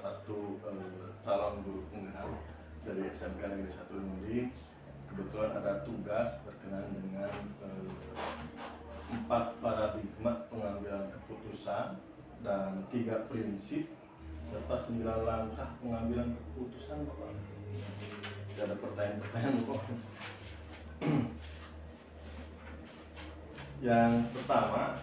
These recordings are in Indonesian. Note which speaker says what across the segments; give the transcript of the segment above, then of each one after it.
Speaker 1: satu calon guru penggerak dari SMK Negeri 1 Lumudi. Kebetulan ada tugas berkenaan dengan 4 paradigma pengambilan keputusan dan 3 prinsip serta 9 langkah pengambilan keputusan, Bapak. Tidak ada pertanyaan-pertanyaan, Bapak. Yang pertama,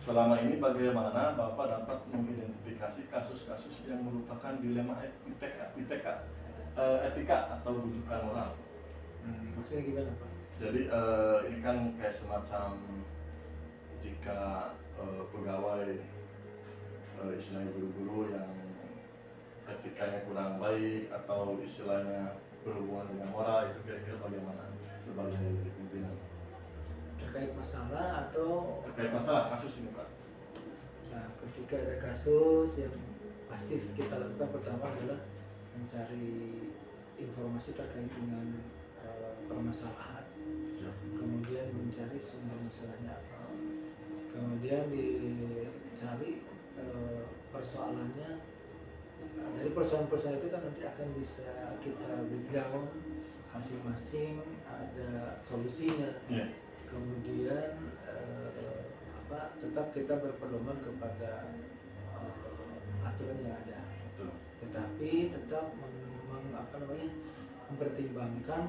Speaker 1: selama ini bagaimana Bapak dapat mengidentifikasi kasus-kasus yang merupakan dilema etika atau rujukan moral?
Speaker 2: Maksudnya gimana, Pak?
Speaker 1: Jadi ini kan kayak semacam jika pegawai istilahnya guru-guru yang etikanya kurang baik atau istilahnya berhubungan dengan moral, itu kira-kira bagaimana sebagai pimpinan?
Speaker 2: Terkait masalah atau
Speaker 1: Terkait masalah kasus ini, Pak.
Speaker 2: nah, ketika ada kasus yang pasti kita lakukan pertama adalah mencari informasi terkait dengan permasalahan, kemudian mencari sumber masalahnya apa, kemudian dicari persoalannya. Dari persoalan-persoalan itu kan nanti akan bisa kita breakdown masing-masing, ada solusinya. Kemudian tetap kita berpedoman kepada aturan yang ada. Tetapi tetap mempertimbangkan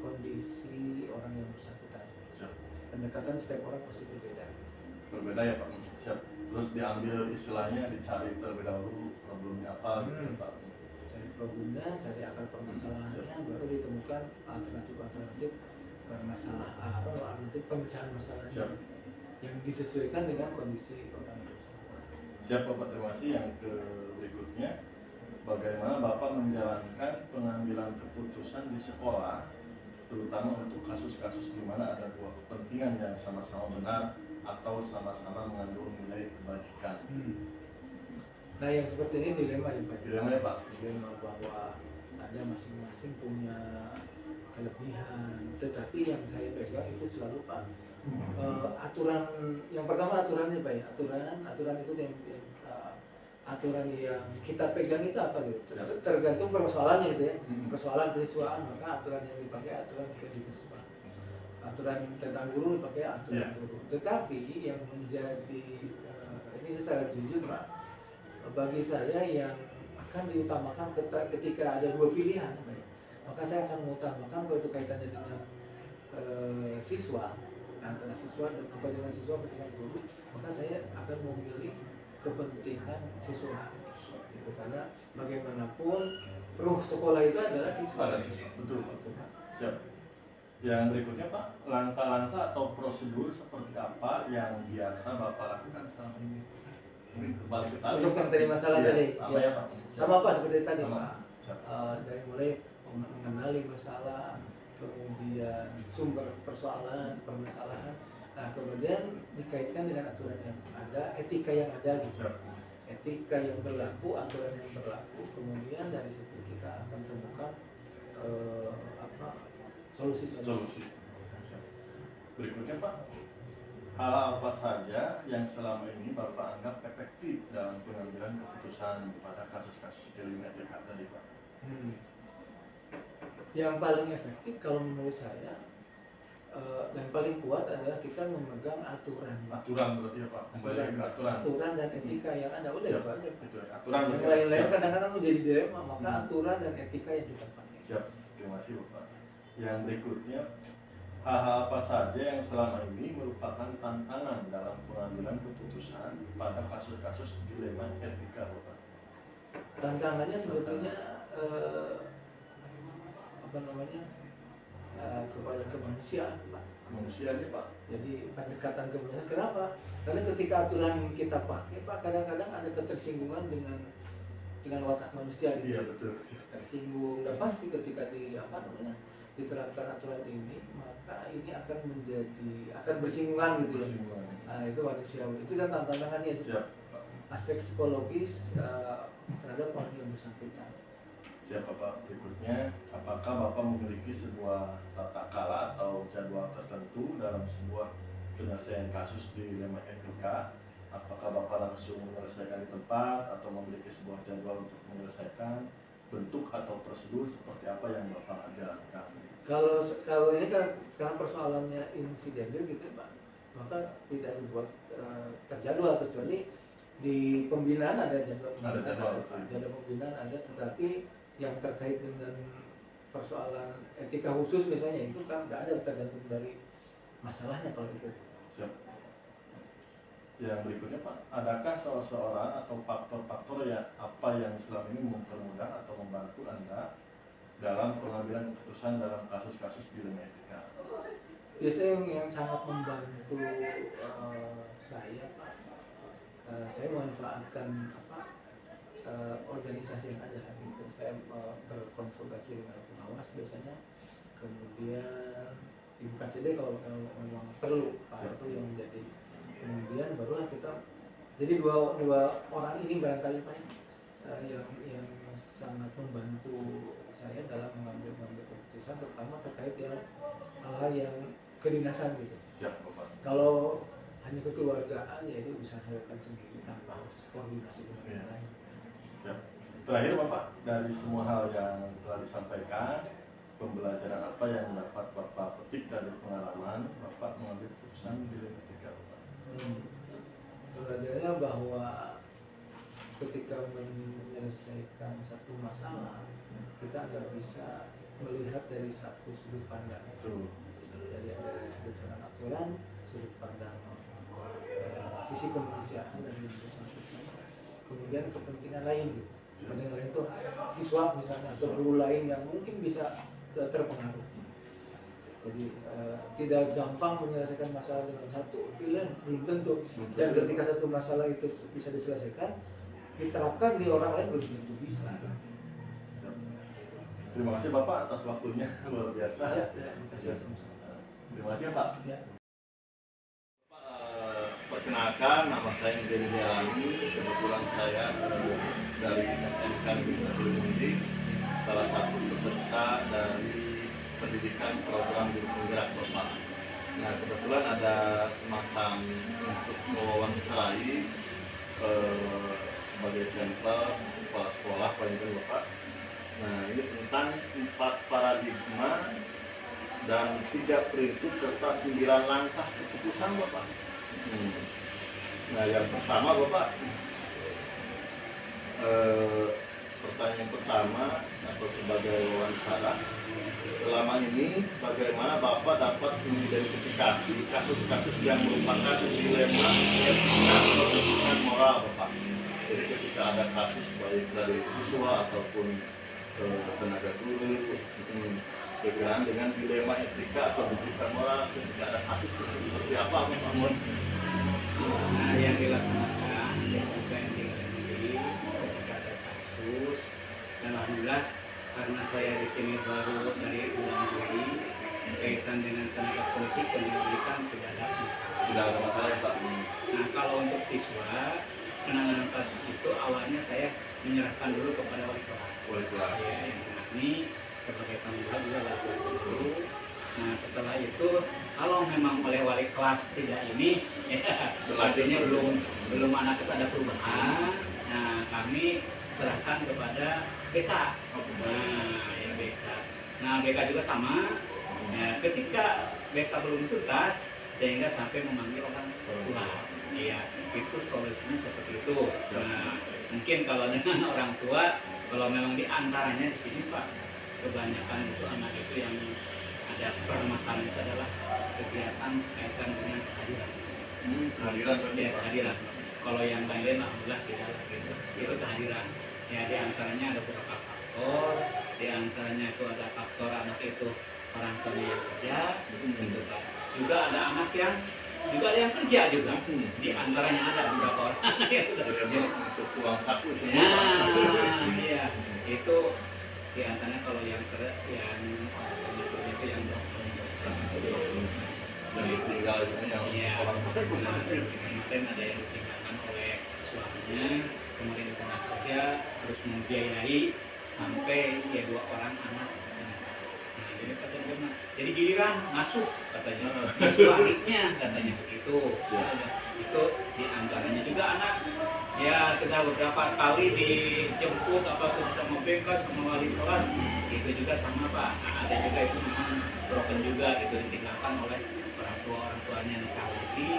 Speaker 2: kondisi orang yang bersangkutan. Pendekatan setiap orang pasti berbeda.
Speaker 1: Berbeda ya, Pak. Siap. Terus diambil istilahnya, dicari terlebih dahulu problemnya apa gitu, Pak.
Speaker 2: Cari problemnya, cari akar permasalahannya, baru ditemukan alternatif permasalahan atau alternatif pemecahan masalahnya yang disesuaikan dengan kondisi orang bersangkutan.
Speaker 1: Siap, Bapak. Terima kasih. Yang berikutnya, bagaimana Bapak menjalankan pengambilan keputusan di sekolah, terutama untuk kasus-kasus di mana ada 2 kepentingan yang sama-sama benar atau sama-sama mengandung nilai kebajikan.
Speaker 2: Nah, yang seperti ini dilema ya, Pak.
Speaker 1: Dilema ya, Pak.
Speaker 2: Dilema bahwa ada masing-masing punya kelebihan, tetapi yang saya pegang itu selalu, Pak, aturan. Yang pertama aturannya, Pak, ya. Aturan itu yang aturan yang kita pegang itu apa gitu, tergantung persoalannya gitu ya. Persoalan kesiswaan, maka aturan yang dipakai aturan kesiswaan. Aturan tentang guru dipakai aturan guru. Tetapi yang menjadi ini secara jujur, Pak, bagi saya yang akan diutamakan ketika ada 2 pilihan, Pak, maka saya akan mengutamakan kalau itu kaitannya dengan siswa, antara siswa dan kepentingan siswa, kepentingan guru, maka saya akan memilih kepentingan siswa itu, karena bagaimanapun ruh sekolah itu adalah siswa.
Speaker 1: Betul. Siap. Yang berikutnya, Pak, langkah-langkah atau prosedur seperti apa yang biasa Bapak lakukan selama ini? Mungkin kembali ke tadi
Speaker 2: untuk mencari masalah tadi.
Speaker 1: Sama ya, Pak.
Speaker 2: Sama, Pak, seperti tadi, Pak.
Speaker 1: Dari
Speaker 2: mulai mengenali masalah, kemudian sumber permasalahan. Nah, kemudian dikaitkan dengan aturan yang ada, etika yang ada gitu. Etika yang berlaku, aturan yang berlaku, kemudian dari situ kita akan temukan solusi.
Speaker 1: Berikutnya, Pak, hal apa saja yang selama ini Bapak anggap efektif dalam pengambilan keputusan pada kasus-kasus dilema etika tadi, Pak?
Speaker 2: Yang paling efektif kalau menurut saya dan paling kuat adalah kita memegang aturan.
Speaker 1: Aturan berarti ya, Pak. Kembali ke
Speaker 2: aturan dan etika yang ada. Udah ya, Pak.
Speaker 1: Itu aturan.
Speaker 2: Yang lain-lain kadang-kadang menjadi dilema, maka aturan dan etika yang kita pakai.
Speaker 1: Siap. Terima kasih, Bapak. Yang berikutnya, hal-hal apa saja yang selama ini merupakan tantangan dalam pengambilan keputusan pada kasus-kasus dilema etika, Bapak?
Speaker 2: Tantangannya sebetulnya kepada kemanusiaan, Pak.
Speaker 1: Kemanusiaannya, Pak.
Speaker 2: Jadi pendekatan kemanusiaan. Kenapa? Karena ketika aturan kita pakai, Pak, kadang-kadang ada ketersinggungan dengan watak manusia.
Speaker 1: Iya, betul.
Speaker 2: Tersinggung. Dan pasti ketika diterapkan aturan ini, maka ini akan bersinggungan gitu ya. Nah, itu manusiawi. Itu kan tantangannya itu.
Speaker 1: Siap, Pak.
Speaker 2: Aspek psikologis terhadap orang yang bersangkutan.
Speaker 1: Siap, Bapak. Berikutnya, apakah Bapak memiliki sebuah tata cara atau jadwal tertentu dalam sebuah penyelesaian kasus dilema etika Apakah Bapak langsung menyelesaikan di tempat atau memiliki sebuah jadwal untuk menyelesaikan, bentuk atau prosedur seperti apa yang Bapak jalankan?
Speaker 2: Kalau ini kan karena persoalannya insidental gitu ya, Pak, maka tidak dibuat terjadwal, kecuali di pembinaan ada jadwal
Speaker 1: Ada jadwal,
Speaker 2: jadwal pembinaan ada, tetapi yang terkait dengan persoalan etika khusus misalnya itu kan nggak ada, tergantung dari masalahnya kalau itu.
Speaker 1: Siap. Yang berikutnya Pak, adakah seseorang atau faktor-faktor apa yang selama ini mempermudah atau membantu Anda dalam pengambilan keputusan dalam kasus-kasus dilema etika?
Speaker 2: Biasanya yang sangat membantu saya Pak, saya memanfaatkan organisasi yang ada gitu. Saya berkonsultasi dengan pengawas biasanya, kemudian bukan saja kalau memang perlu Pak itu yang menjadi, kemudian barulah kita, jadi dua orang ini barangkali Pak yang sangat membantu saya dalam mengambil keputusan, terutama terkait yang hal-hal yang kedinasan gitu.
Speaker 1: Siap Bapak.
Speaker 2: Kalau hanya kekeluargaan ya itu bisa saya lakukan sendiri tanpa harus koordinasi dengan yang lain.
Speaker 1: Siap. Terakhir Bapak, dari semua hal yang telah disampaikan, pembelajaran apa yang dapat Bapak petik dari pengalaman Bapak mengambil keputusan dilema etika Bapak?
Speaker 2: Pembelajarannya bahwa ketika menyelesaikan satu masalah, kita nggak bisa melihat dari satu sudut pandang. Jadi ada sudut pandang aturan, sudut pandang sisi kemanusiaan, dan kemudian kepentingan lain gitu. Kepentingan lain itu siswa misalnya atau guru lain yang mungkin bisa terpengaruh. Jadi tidak gampang menyelesaikan masalah dengan satu pilihan, belum tentu. Dan ketika satu masalah itu bisa diselesaikan, diterapkan di orang lain belum tentu bisa.
Speaker 1: Terima kasih Bapak atas waktunya, luar biasa.
Speaker 2: Ya, terima kasih.
Speaker 1: Terima kasih Pak.
Speaker 2: Ya.
Speaker 1: Perkenalkan, nama saya Menjadi Jalani. Kebetulan saya dari SMK Negeri 1 Lumajang, salah satu peserta dari pendidikan program guru penggerak Bapak. Nah, kebetulan ada semacam untuk mewawancarai sebagai sampel kepala sekolah pendidikan Bapak. Nah, ini tentang 4 paradigma dan 3 prinsip serta 9 langkah keputusan Bapak. Nah, yang pertama Bapak, pertanyaan pertama atau sebagai wawancara, selama ini bagaimana Bapak dapat mengidentifikasi kasus-kasus yang merupakan dilema etika atau dugaan moral Bapak? Jadi ketika ada kasus baik dari siswa ataupun tenaga guru berkenaan dengan dilema etika atau dugaan moral, ketika ada kasus seperti apa Bapak?
Speaker 3: Nah, yang dilaksanakan SMP Negeri ketika ada kasus, dan alhamdulillah karena saya di sini baru dari bulan Juli, berkaitan dengan tenaga politik dan pendidikan tidak ada masalah.
Speaker 1: Tidak ada masalah ya Pak.
Speaker 3: Nah, kalau untuk siswa, penanganan kasus itu awalnya saya menyerahkan dulu kepada wali kelas.
Speaker 1: Wali kelas.
Speaker 3: Saya yang menangani sebagai tanggung jawab juga wali kelas dulu. Nah, setelah itu kalau memang oleh wali kelas tidak ini, ya, artinya belum anak itu ada perubahan. Nah, kami serahkan kepada BK. Nah, ya BK. Nah, BK juga sama. Ya, ketika BK belum tuntas, sehingga sampai memanggil orang tua. Iya, itu solusinya seperti itu. Nah, mungkin kalau dengan orang tua, kalau memang diantaranya di sini Pak, kebanyakan itu anak itu yang ada permasalahan itu adalah kegiatan kaitan dengan kehadiran.
Speaker 1: Kehadiran
Speaker 3: Ya, kehadiran. Kalau yang lain alhamdulillah tidak gitu. Itu kehadiran. Ya, di antaranya ada beberapa faktor. Di antaranya itu ada faktor anak itu orang tuanya yang kerja, gitu Pak. Juga ada anak yang kerja juga. Di antaranya ada beberapa orang yang sudah kerja.
Speaker 1: Untuk uang saku semua.
Speaker 3: Nah, iya, itu di antaranya kalau yang kerja yang itu yang dokter.
Speaker 1: Dan ditinggal itu yang
Speaker 3: Iya,
Speaker 1: orang tua
Speaker 3: kemarin ada yang ditinggalkan oleh suaminya, kemudian pernah kerja, terus membiayai sampai ya 2 orang anak. Nah, jadi kata dia jadi giliran ngasuh katanya, ngasuh adiknya katanya begitu. Itu diantaranya juga anak ya sudah beberapa kali dijemput apa sudah sama BK sama wali kelas, itu juga sama Pak. Nah, ada juga itu memang broken juga, itu ditinggalkan oleh orang tuanya nikah lagi,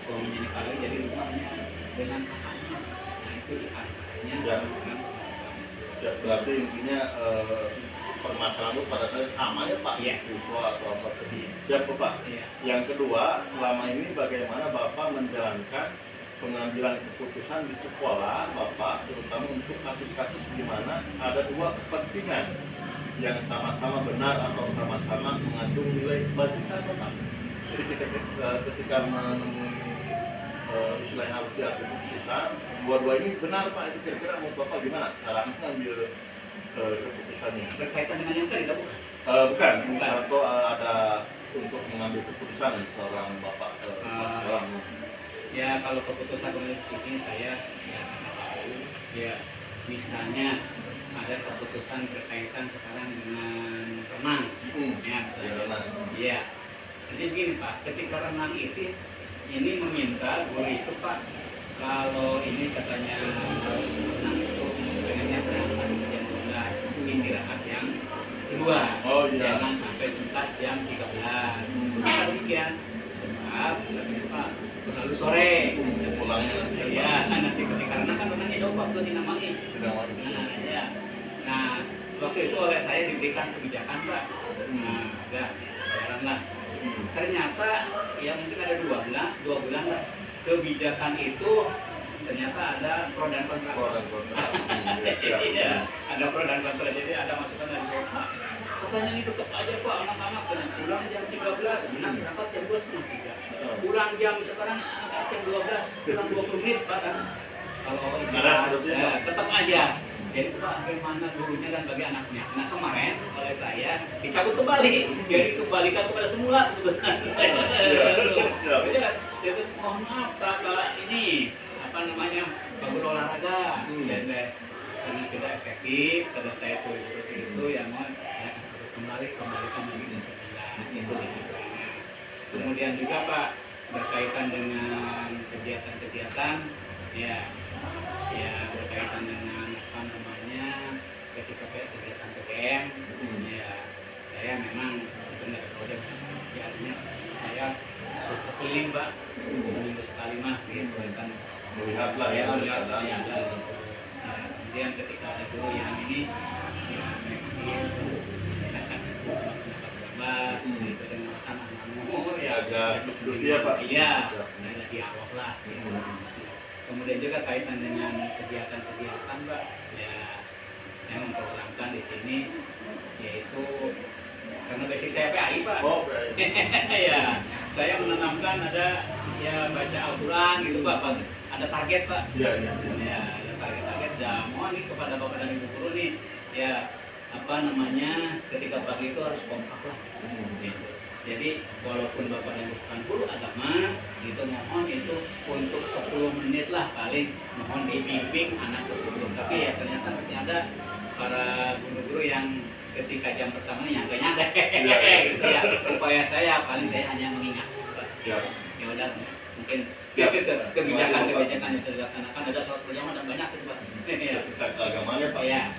Speaker 3: suaminya nikah lagi, jadi rumahnya dengan kakaknya. Nah itu diantaranya.
Speaker 1: Ya, berarti intinya permasalahan itu pada saya sama ya Pak,
Speaker 3: iya.
Speaker 1: siswa atau apa tadi. Siap Pak.
Speaker 3: Iya.
Speaker 1: Yang kedua, selama ini bagaimana Bapak menjalankan pengambilan keputusan di sekolah Bapak, terutama untuk kasus-kasus di mana ada dua kepentingan yang sama-sama benar atau sama-sama mengandung nilai kebajikan Bapak. Jadi ketika menemui istilah yang harus diambil keputusan, dua-dua ini benar Pak, itu kira-kira menurut Bapak gimana cara mengambil keputusannya?
Speaker 3: Berkaitan dengan yang tadi bukan?
Speaker 1: Bukan. Contoh ada untuk mengambil keputusan seorang Bapak seorang.
Speaker 3: Ya kalau keputusan dari sini saya ya tahu ya, misalnya ada keputusan berkaitan sekarang dengan renang, ya misalnya. Iya. Jadi begini Pak, ketika renang itu ini meminta guru itu Pak, kalau ini katanya renang itu pengennya berangkat jam 12, istirahat yang kedua, jangan sampai tuntas jam 13. Kenapa demikian? Sebab Pak terlalu sore
Speaker 1: pulangnya.
Speaker 3: Ya, nanti ketika renang kan renangnya jauh waktu di Namangi. Nah, ya. Nah, waktu itu oleh saya diberikan kebijakan Pak. Nah, ada bayaran lah. Ternyata ya mungkin ada 2 bulan lah. Kebijakan itu ternyata ada pro dan kontra. Iya, ada pro dan kontra. Jadi ada masukan dari saya Pak. Katanya ini tetap aja Pak, anak-anak pulang jam 13, anak berangkat jam 2:30. Pulang jam sekarang anak jam 12, pulang 20 menit Pak kan. Kalau istirahat tetap aja. Jadi Pak, bagaimana gurunya dan bagi anaknya. Nah kemarin oleh saya dicabut kembali, jadi kembalikan kepada semula kebetulan saya. Jadi mohon maaf Pak, ini apa namanya bagus olahraga, karena tidak efektif. Pada saya tulis seperti itu ya, mohon saya kembalikan lagi di sekolah itu. Kemudian juga Pak berkaitan dengan kegiatan-kegiatan ya berkaitan dengan apa namanya ketika kegiatan PPM ya saya memang benar proyek ya, artinya saya suka keliling Pak seminggu sekali mah gitu kan
Speaker 1: Melihatlah ya.
Speaker 3: Kemudian ketika ada guru yang ini ya saya ingin itu dengan sama ya
Speaker 1: agak diskusi ya Pak.
Speaker 3: Iya, ada dialog lah. Kemudian juga kaitan dengan kegiatan-kegiatan Pak, ya saya memprogramkan di sini yaitu karena basic saya PAI Pak. Ya, saya menanamkan ada ya baca Al-Quran gitu Pak, ada target Pak. Ya ada target. Dan mohon nih kepada Bapak dan Ibu guru nih, ya apa namanya ketika pagi itu harus kompak lah. Gitu. Jadi walaupun Bapak dan bukan guru agama, itu mohon itu untuk 10 menit lah paling mohon dibimbing anak tersebut. Tapi ya ternyata masih ada para guru-guru yang ketika jam pertama nyangka gitu ya. Upaya saya paling saya hanya mengingat. Ya udah mungkin kebijakan yang dilaksanakan ada suatu yang ada banyak itu Pak.
Speaker 1: Kita agamanya Pak.
Speaker 3: Ya.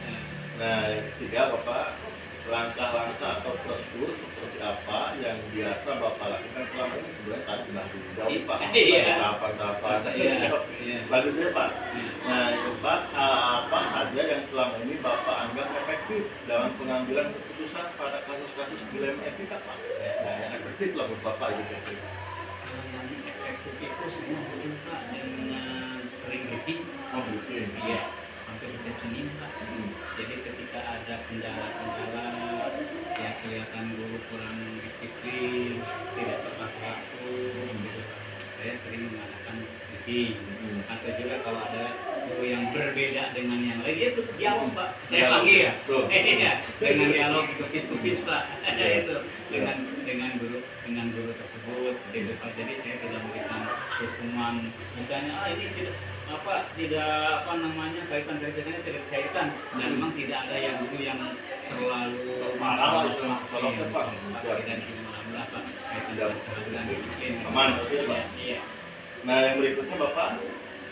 Speaker 3: Nah,
Speaker 1: yang ketiga Bapak, langkah-langkah atau prosedur seperti apa yang biasa Bapak lakukan selama ini sebenarnya tadi sudah dijawab Pak. Tahapan-tahapan. Lanjutnya Pak. Nah itu Pak, apa saja yang selama ini Bapak anggap efektif dalam pengambilan keputusan pada kasus-kasus dilema etika Pak? Yang efektif lah buat Bapak gitu.
Speaker 3: Yang efektif itu semua Pak dengan sering meeting. Iya. Hampir setiap Senin Pak. Jadi ketika ada kendala-kendala yang kelihatan guru kurang disiplin, tidak tepat waktu, gitu, saya sering mengadakan meeting. Atau juga kalau ada guru yang berbeda dengan yang lain, dia tuh dialog Pak. Saya
Speaker 1: Dialog.
Speaker 3: panggil ya.
Speaker 1: Tuh.
Speaker 3: Iya, dengan dialog tupis Pak.
Speaker 1: Iya.
Speaker 3: Itu dengan guru tersebut gitu Pak. Jadi saya tidak memberikan hukuman misalnya ini tidak kaitan ceritanya tidak dikaitan, dan memang tidak ada yang guru yang terlalu
Speaker 1: marah lah, soloknya Pak.
Speaker 3: dan alhamdulillah Pak. Tidak dengan disiplin
Speaker 1: Aman, betul, Pak.
Speaker 3: Iya.
Speaker 1: Nah, yang berikutnya Bapak,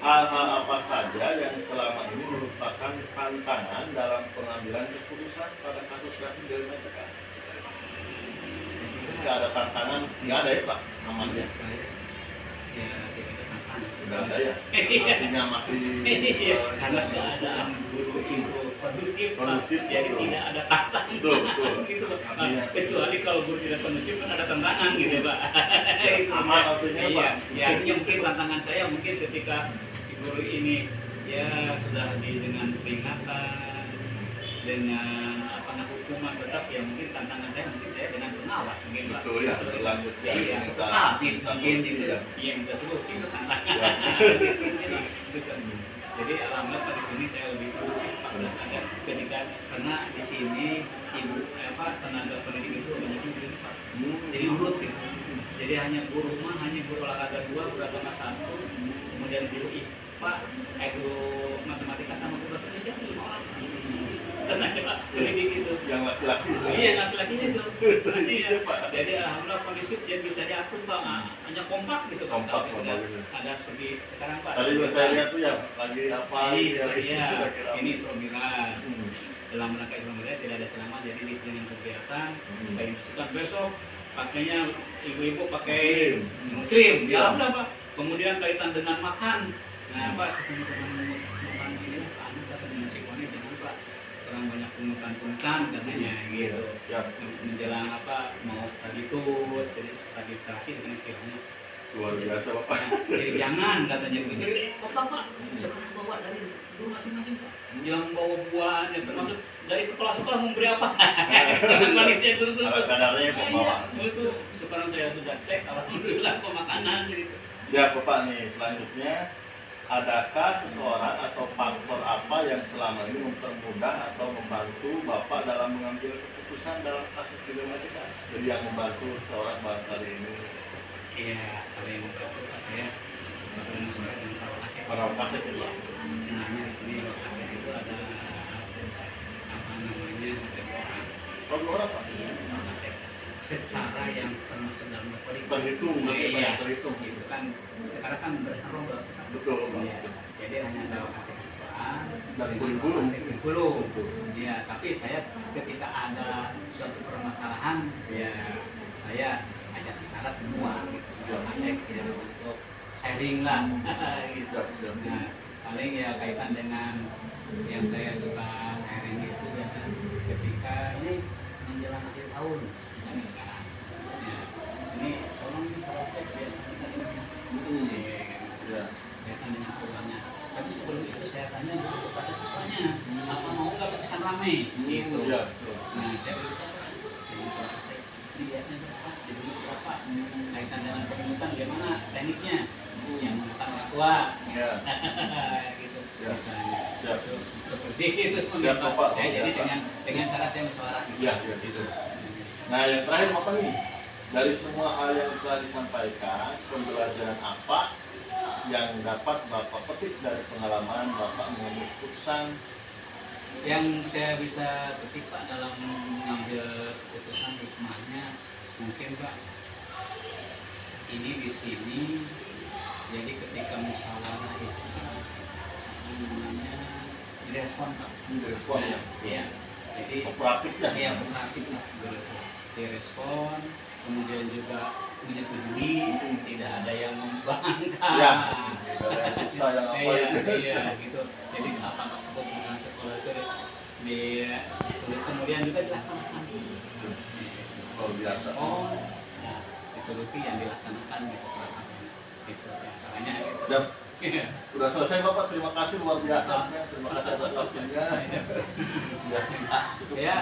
Speaker 1: hal-hal apa saja yang selama ini merupakan tantangan dalam pengambilan keputusan pada kasus kasus dari mereka? Nggak ada tantangan, nggak ada ya Pak? Aman ya?
Speaker 3: Ya, tidak ada tantangan.
Speaker 1: Sudah ada ya?
Speaker 3: Iya.
Speaker 1: Artinya masih
Speaker 3: Karena keadaan guru itu kondusif,
Speaker 1: Kondusif,
Speaker 3: jadi
Speaker 1: betul.
Speaker 3: tidak ada tantangan.
Speaker 1: Betul.
Speaker 3: Gitu, Pak.
Speaker 1: Artinya-
Speaker 3: Kecuali kalau guru tidak kondusif kan ada tantangan gitu Pak. Itu.
Speaker 1: aman artinya,
Speaker 3: Iya,
Speaker 1: Pak.
Speaker 3: ya artinya mungkin tantangan saya mungkin ketika si guru ini ya sudah dengan peringatan, dengan hukuman tetap, ya mungkin tantangan saya dengan pengawas mungkin Pak.
Speaker 1: Betul ya, berlanjut ya.
Speaker 3: Iya,
Speaker 1: Minta-
Speaker 3: tetap
Speaker 1: minta
Speaker 3: mungkin
Speaker 1: solusi
Speaker 3: itu
Speaker 1: ya.
Speaker 3: iya minta solusi itu tantangan.
Speaker 1: Ya.
Speaker 3: Jadi alhamdulillah Pak, di sini saya lebih kondusif Pak, ada ketika karena di sini ibu tenaga pendidik itu banyak ibu Pak. Jadi nurut gitu. Jadi hanya guru rumah, hanya guru olahraga 2, guru agama 1, kemudian guru IPA, guru matematika sama guru bahasa Indonesia 5 orang. Tenang ya Pak, pendidik itu.
Speaker 1: Yang laki-laki.
Speaker 3: Iya, laki-lakinya itu.
Speaker 1: Iya, Pak.
Speaker 3: Jadi alhamdulillah kondisi dia bisa diatur Pak, hanya kompak gitu Pak.
Speaker 1: Kompak,
Speaker 3: Gitu,
Speaker 1: kompak
Speaker 3: kan.
Speaker 1: gitu.
Speaker 3: Ada seperti sekarang Pak.
Speaker 1: Tadi juga saya lihat tuh ya, lagi apa?
Speaker 3: Iya,
Speaker 1: kira-kira.
Speaker 3: ini Isromiran.
Speaker 1: Hmm.
Speaker 3: Dalam rangka Isromiran tidak ada ceramah, jadi di sini kegiatan.
Speaker 1: Hmm.
Speaker 3: Saya instruksikan besok pakainya ibu-ibu pakai
Speaker 1: Muslim.
Speaker 3: muslim.
Speaker 1: Iya.
Speaker 3: Ya alhamdulillah Pak. Kemudian kaitan dengan makan. Nah Pak, ketemu makan ini kan dengan sikoni jangan Pak. Kurang banyak pungutan-pungutan katanya gitu.
Speaker 1: Ya,
Speaker 3: Menjelang mau study tour, study terasi dengan istilahnya.
Speaker 1: luar biasa Bapak.
Speaker 3: Jadi jangan katanya begitu. Jadi Pak, sekarang bawa dari guru masing-masing Pak. Yang bawa buah, yang termasuk dari kepala sekolah memberi apa? Jangan panitia guru tuh.
Speaker 1: Kadarnya
Speaker 3: Iya,
Speaker 1: pembawa.
Speaker 3: itu sekarang saya sudah cek, alhamdulillah pemakanan gitu.
Speaker 1: Siap Bapak nih, selanjutnya adakah seseorang atau faktor apa yang selama ini mempermudah atau membantu Bapak dalam mengambil keputusan dalam kasus problematika? Jadi yang membantu seorang Bapak kali ini
Speaker 3: Iya, kalau yang membantu Pak saya sebetulnya saya dengan tahu kasih.
Speaker 1: Tahu Kasih, ya.
Speaker 3: Namanya di sini Tahu Kasih itu ada orang.
Speaker 1: Oh, dua orang Pak?
Speaker 3: Tahu Kasih secara yang termasuk dalam
Speaker 1: Terhitung,
Speaker 3: iya,
Speaker 1: terhitung.
Speaker 3: itu kan sekarang kan bertarung sekarang.
Speaker 1: Betul Pak.
Speaker 3: Iya. Jadi hanya Tahu Kasih siswaan
Speaker 1: Dan
Speaker 3: dengan
Speaker 1: kurikulum.
Speaker 3: Tahu Kasih kurikulum. Iya, tapi saya ketika ada suatu permasalahan, ya saya ajak bicara semua gitu. Semua saya kira untuk sharing lah gitu.
Speaker 1: Siap.
Speaker 3: Nah, paling ya kaitan dengan yang saya suka sharing itu biasa ketika ini menjelang akhir tahun misalnya sekarang. Ya, ini tolong praktek biasa kita ini.
Speaker 1: Ya.
Speaker 3: Kaitan dengan aturannya. Tapi sebelum itu saya tanya dulu kepada siswanya, apa mau nggak pesan rame? Gitu.
Speaker 1: Iya, betul.
Speaker 3: Nah, saya berbicara dengan proses ini biasanya berapa, jadi berapa, kaitan dengan pengungutan gimana tekniknya, yang mengutan orang tua,
Speaker 1: Ya.
Speaker 3: gitu,
Speaker 1: Ya.
Speaker 3: misalnya.
Speaker 1: Siap.
Speaker 3: Itu, seperti itu,
Speaker 1: Siap, Bapak.
Speaker 3: saya jadi
Speaker 1: Biasa.
Speaker 3: dengan cara saya musyawarah.
Speaker 1: Iya, iya, gitu. Nah, yang terakhir Bapak nih, dari semua hal yang telah disampaikan, pembelajaran apa yang dapat Bapak petik dari pengalaman Bapak mengambil keputusan?
Speaker 3: Yang saya bisa petik Pak dalam mengambil keputusan hikmahnya, mungkin Pak, ini di sini, jadi ketika musyawarah itu namanya direspon Pak.
Speaker 1: Direspon ya?
Speaker 3: Iya. Jadi
Speaker 1: Kooperatif ya?
Speaker 3: iya kooperatif lah begitu. Direspon, kemudian juga menyetujui, tidak ada yang membangkang.
Speaker 1: Ya. Tidak ada yang susah yang apa
Speaker 3: Iya,
Speaker 1: itu.
Speaker 3: iya gitu. Jadi apa keputusan sekolah itu kemudian juga dilaksanakan.
Speaker 1: Luar biasa.
Speaker 3: Oh, ya, dituruti yang dilaksanakan gitu Pak. Gitu ya, caranya gitu.
Speaker 1: Siap. Sudah selesai Bapak, terima kasih luar biasa. Terima kasih atas waktunya. Ya, cukup.
Speaker 3: Ya,